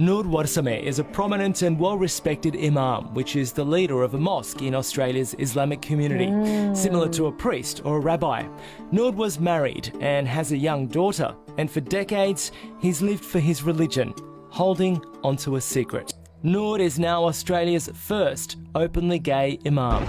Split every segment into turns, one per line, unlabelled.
Noor Warsame is a prominent and well-respected imam, which is the leader of a mosque in Australia's Islamic community, similar to a priest or a rabbi. Noor was married and has a young daughter, and for decades he's lived for his religion, holding onto a secret. Noor is now Australia's first openly gay imam.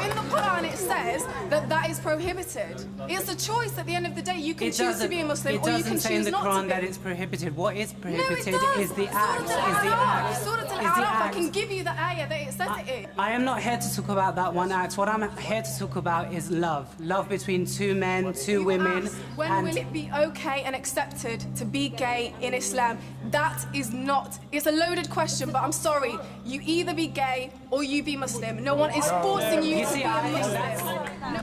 In the Quran it says that is prohibited. It's a choice at the end of the day. You can choose to be a Muslim or you can choose not to be.
It doesn't say in the Quran that it's prohibited. What is prohibited is the act.
Surah Al-A'raf, I can give you the ayah that it says it in.
I am not here to talk about that one act. What I'm here to talk about is love. Love between two men, two women.
When will it be okay and accepted to be gay in Islam? That is not. It's a loaded question, but I'm sorry. You either be gay or you be Muslim. No one is forcing you to be a Muslim.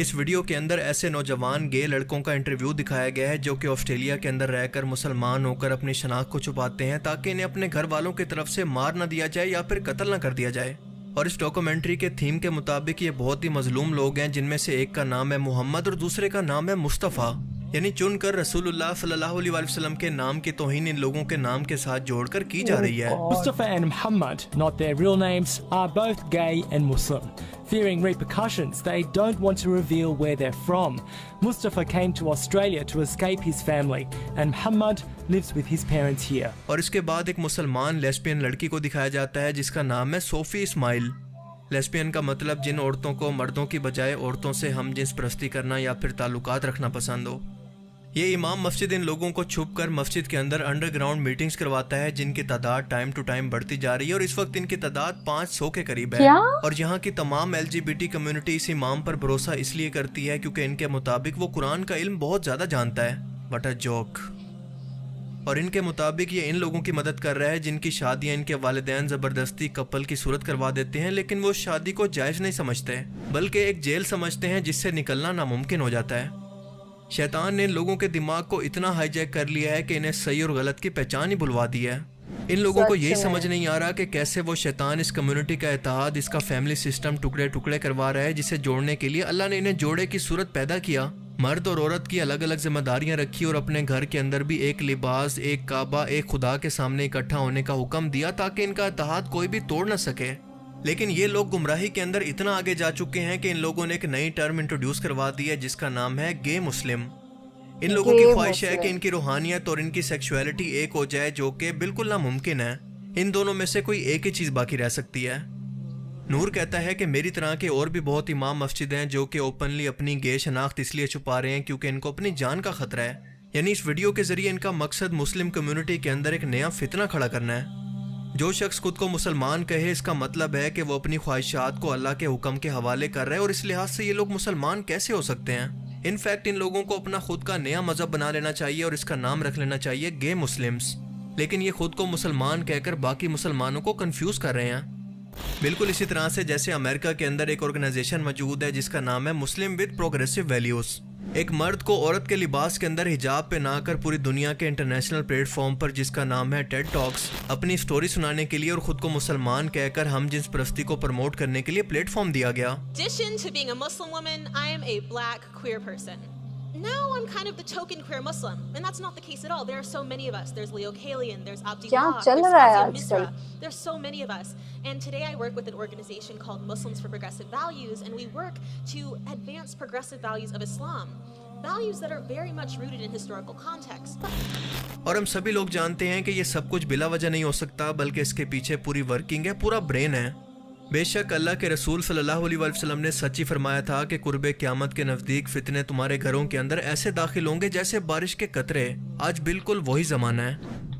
اس video کے اندر ایسے نوجوان گے لڑکوں کا interview دکھایا گیا ہے جو کہ آسٹریلیا کے اندر رہ کر مسلمان ہو کر اپنی شناخت کو چھپاتے ہیں تاکہ انہیں اپنے گھر والوں کی طرف سے مار نہ دیا جائے یا پھر قتل نہ کر دیا جائے. اور اس ڈاکومنٹری کے تھیم کے مطابق یہ بہت ہی مظلوم لوگ ہیں جن میں سے ایک کا نام ہے محمد اور دوسرے کا نام ہے مصطفیٰ. یعنی چن کر رسول اللہ صلی اللہ علیہ وسلم کے نام کی توہین ان لوگوں کے نام کے ساتھ جوڑ کر کی جا رہی ہے.
Mustafa and Muhammad, not their real names, are both gay and Muslim. Fearing repercussions, they don't want to reveal where they're from. Mustafa came to Australia to escape his family, and Muhammad lives with his parents here.
اور اس کے بعد ایک مسلمان lesbian لڑکی کو دکھایا جاتا ہے جس کا نام ہے صوفی اسماعیل. لیسبین کا مطلب جن عورتوں کو مردوں کی بجائے عورتوں سے ہم جنس پرستی کرنا یا پھر تعلقات رکھنا پسند ہو. یہ امام مسجد ان لوگوں کو چھپ کر مسجد کے اندر انڈر گراؤنڈ میٹنگز کرواتا ہے جن کی تعداد ٹائم ٹو ٹائم بڑھتی جا رہی ہے اور اس وقت ان کی تعداد 500 کے قریب ہے. اور یہاں کی تمام LGBT کمیونٹی اس امام پر بھروسہ اس لیے کرتی ہے کیونکہ ان کے مطابق وہ قرآن کا علم بہت زیادہ جانتا ہے. What a joke. اور ان کے مطابق یہ ان لوگوں کی مدد کر رہا ہے جن کی شادیاں ان کے والدین زبردستی کپل کی صورت کروا دیتے ہیں لیکن وہ شادی کو جائز نہیں سمجھتے بلکہ ایک جیل سمجھتے ہیں جس سے نکلنا ناممکن ہو جاتا ہے. شیطان نے ان لوگوں کے دماغ کو اتنا ہائی جیک کر لیا ہے کہ انہیں صحیح اور غلط کی پہچان ہی بھلوا دی ہے. ان لوگوں کو یہی سمجھ نہیں آ رہا کہ کیسے وہ شیطان اس کمیونٹی کا اتحاد، اس کا فیملی سسٹم ٹکڑے ٹکڑے کروا رہا ہے جسے جوڑنے کے لیے اللہ نے انہیں جوڑے کی صورت پیدا کیا. مرد اور عورت کی الگ الگ ذمہ داریاں رکھی اور اپنے گھر کے اندر بھی ایک لباس، ایک کعبہ، ایک خدا کے سامنے اکٹھا ہونے کا حکم دیا تاکہ ان کا اتحاد کوئی بھی توڑ نہ سکے. لیکن یہ لوگ گمراہی کے اندر اتنا آگے جا چکے ہیں کہ ان لوگوں نے ایک نئی ٹرم انٹروڈیوس کروا دی ہے جس کا نام ہے گے مسلم. ان لوگوں کی خواہش ہے کہ ان کی روحانیت اور ان کی سیکشولیٹی ایک ہو جائے جو کہ بالکل ناممکن ہے. ان دونوں میں سے کوئی ایک ہی چیز باقی رہ سکتی ہے. نور کہتا ہے کہ میری طرح کے اور بھی بہت امام مسجد ہیں جو کہ اوپنلی اپنی گے شناخت اس لیے چھپا رہے ہیں کیونکہ ان کو اپنی جان کا خطرہ ہے. یعنی اس ویڈیو کے ذریعے ان کا مقصد مسلم کمیونٹی کے اندر ایک نیا فتنہ کھڑا کرنا ہے. جو شخص خود کو مسلمان کہے اس کا مطلب ہے کہ وہ اپنی خواہشات کو اللہ کے حکم کے حوالے کر رہا ہے اور اس لحاظ سے یہ لوگ مسلمان کیسے ہو سکتے ہیں. ان فیکٹ ان لوگوں کو اپنا خود کا نیا مذہب بنا لینا چاہیے اور اس کا نام رکھ لینا چاہیے گے مسلمز. لیکن یہ خود کو مسلمان کہہ کر باقی مسلمانوں کو کنفیوز کر رہے ہیں. بالکل اسی طرح سے جیسے امریکہ کے اندر ایک آرگنائزیشن موجود ہے جس کا نام ہے مسلم ود پروگریسو ویلیوز. ایک مرد کو عورت کے لباس کے اندر حجاب پہنا کر پوری دنیا کے انٹرنیشنل پلیٹ فارم پر جس کا نام ہے ٹیڈ ٹاکس اپنی سٹوری سنانے کے لیے اور خود کو مسلمان کہہ کر ہم جنس پرستی کو پروموٹ کرنے کے لیے پلیٹ فارم دیا گیا.
addition to being a Muslim woman, I am a black queer person. Now I'm kind of the token queer Muslim, and that's not the case at all. There are so many of us. There's Leo Kalian, there's Abdi Wahab, there's Fazia Misra. There's so many of us. And today I work with an organization called Muslims for Progressive Values, and we work to advance progressive values of Islam. Values that are very much rooted in historical context.
اور ہم سبھی لوگ جانتے ہیں کہ یہ سب کچھ بلا وجہ نہیں ہو سکتا بلکہ اس کے پیچھے پوری ورکنگ ہے، پورا برین ہے. بے شک اللہ کے رسول صلی اللہ علیہ وسلم نے سچ ہی فرمایا تھا کہ قرب قیامت کے نزدیک فتنے تمہارے گھروں کے اندر ایسے داخل ہوں گے جیسے بارش کے قطرے. آج بالکل وہی زمانہ ہے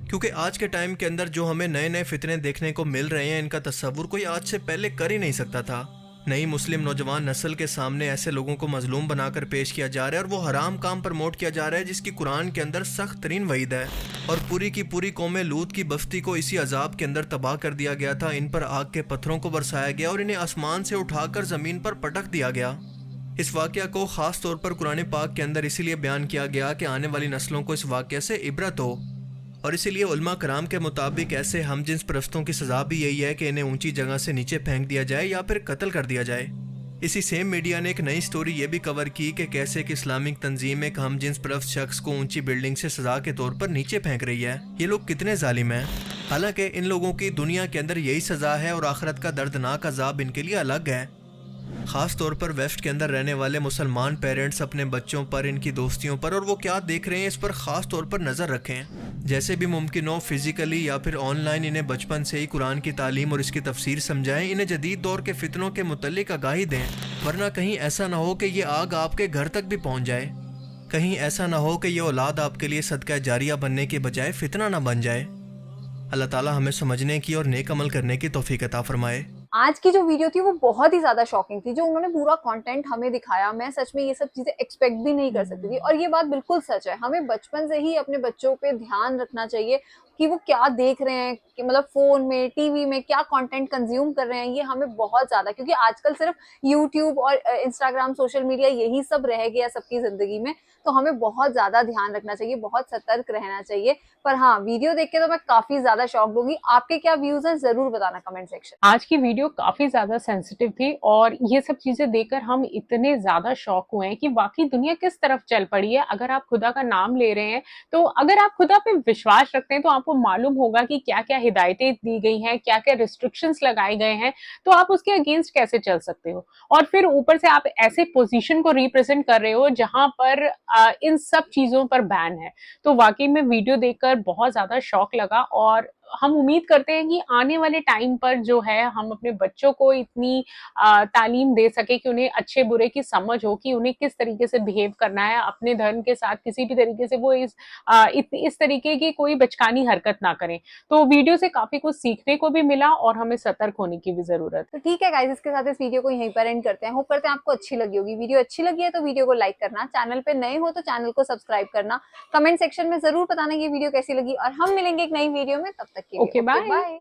کیونکہ آج کے ٹائم کے اندر جو ہمیں نئے نئے فتنے دیکھنے کو مل رہے ہیں ان کا تصور کوئی آج سے پہلے کر ہی نہیں سکتا تھا. نئی مسلم نوجوان نسل کے سامنے ایسے لوگوں کو مظلوم بنا کر پیش کیا جا رہا ہے اور وہ حرام کام پروموٹ کیا جا رہا ہے جس کی قرآن کے اندر سخت ترین وعید ہے. اور پوری کی پوری قوم لوط کی بستی کو اسی عذاب کے اندر تباہ کر دیا گیا تھا. ان پر آگ کے پتھروں کو برسایا گیا اور انہیں آسمان سے اٹھا کر زمین پر پٹک دیا گیا. اس واقعہ کو خاص طور پر قرآن پاک کے اندر اسی لیے بیان کیا گیا کہ آنے والی نسلوں کو اس واقعہ سے عبرت ہو. اور اسی لیے علماء کرام کے مطابق ایسے ہم جنس پرستوں کی سزا بھی یہی ہے کہ انہیں اونچی جگہ سے نیچے پھینک دیا جائے یا پھر قتل کر دیا جائے. اسی سیم میڈیا نے ایک نئی سٹوری یہ بھی کور کی کہ کیسے ایک اسلامک تنظیم ایک ہم جنس پرست شخص کو اونچی بلڈنگ سے سزا کے طور پر نیچے پھینک رہی ہے. یہ لوگ کتنے ظالم ہیں. حالانکہ ان لوگوں کی دنیا کے اندر یہی سزا ہے اور آخرت کا دردناک عذاب ان کے لیے الگ ہے. خاص طور پر ویسٹ کے اندر رہنے والے مسلمان پیرنٹس اپنے بچوں پر، ان کی دوستیوں پر اور وہ کیا دیکھ رہے ہیں اس پر خاص طور پر نظر رکھیں. جیسے بھی ممکن ہو فزیکلی یا پھر آن لائن انہیں بچپن سے ہی قرآن کی تعلیم اور اس کی تفسیر سمجھائیں. انہیں جدید دور کے فتنوں کے متعلق آگاہی دیں ورنہ کہیں ایسا نہ ہو کہ یہ آگ آپ کے گھر تک بھی پہنچ جائے. کہیں ایسا نہ ہو کہ یہ اولاد آپ کے لیے صدقہ جاریہ بننے کے بجائے فتنہ نہ بن جائے. اللہ تعالی ہمیں سمجھنے کی اور نیک عمل کرنے کی توفیق عطا فرمائے.
آج کی جو ویڈیو تھی وہ بہت ہی زیادہ شاکنگ تھی. جو انہوں نے پورا کانٹینٹ ہمیں دکھایا، میں سچ میں یہ سب چیزیں ایکسپیکٹ بھی نہیں کر سکتی تھی. اور یہ بات بالکل سچ ہے، ہمیں بچپن سے ہی اپنے بچوں پہ دھیان رکھنا چاہیے کہ وہ کیا دیکھ رہے ہیں, کہ مطلب فون میں, ٹی وی میں کیا کنٹینٹ کنزیوم کر رہے ہیں, یہ ہمیں بہت زیادہ, کیونکہ آج کل صرف یوٹیوب اور انسٹاگرام, سوشل میڈیا یہی سب رہ گیا سب کی زندگی میں, تو ہمیں بہت زیادہ دھیان رکھنا چاہیے, بہت سترک رہنا چاہیے. پر ہاں, ویڈیو دیکھ کے تو میں کافی زیادہ شاکڈ ہوگی. آپ کے کیا ویوز ہیں ضرور بتانا کمنٹ سیکشن.
آج کی ویڈیو کافی زیادہ سینسیٹیو تھی اور یہ سب چیزیں دیکھ کر ہم اتنے زیادہ شوق ہوئے ہیں کہ واقعی دنیا کس طرف چل پڑی ہے. اگر آپ خدا کا نام لے رہے ہیں تو اگر آپ خدا پہ وشواس رکھتے ہیں تو آپ کو معلوم ہوگا کہ کیا کیا ہدایتیں دی گئی ہیں, کیا کیا ریسٹرکشنز لگائے گئے ہیں, تو آپ اس کے اگینسٹ کیسے چل سکتے ہو. اور پھر اوپر سے آپ ایسے پوزیشن کو ریپرزینٹ کر رہے ہو جہاں پر ان سب چیزوں پر بین ہے. تو واقعی میں ویڈیو دیکھ کر بہت زیادہ شوق لگا اور ہم امید کرتے ہیں کہ آنے والے ٹائم پر جو ہے ہم اپنے بچوں کو اتنی تعلیم دے سکے کہ انہیں اچھے برے کی سمجھ ہو, کہ انہیں کس طریقے سے بہیو کرنا ہے اپنے دھرم کے ساتھ, کسی بھی طریقے سے وہ اس طریقے کی کوئی بچکانی حرکت نہ کریں. تو ویڈیو سے کافی کچھ سیکھنے کو بھی ملا اور ہمیں سترک ہونے کی بھی ضرورت.
تو ٹھیک ہے گائز, اس کے ساتھ اس ویڈیو کو یہیں پر اینڈ کرتے ہیں. ہوپ کرتے ہیں آپ کو اچھی لگی ہوگی. ویڈیو اچھی لگی ہے تو ویڈیو کو لائک کرنا, چینل پہ نئے ہو تو چینل کو سبسکرائب کرنا, کمنٹ سیکشن میں ضرور بتانا یہ ویڈیو کیسی لگی, اور ہم ملیں گے ایک نئی ویڈیو میں. تب تک کے لیے
اوکے, بائے.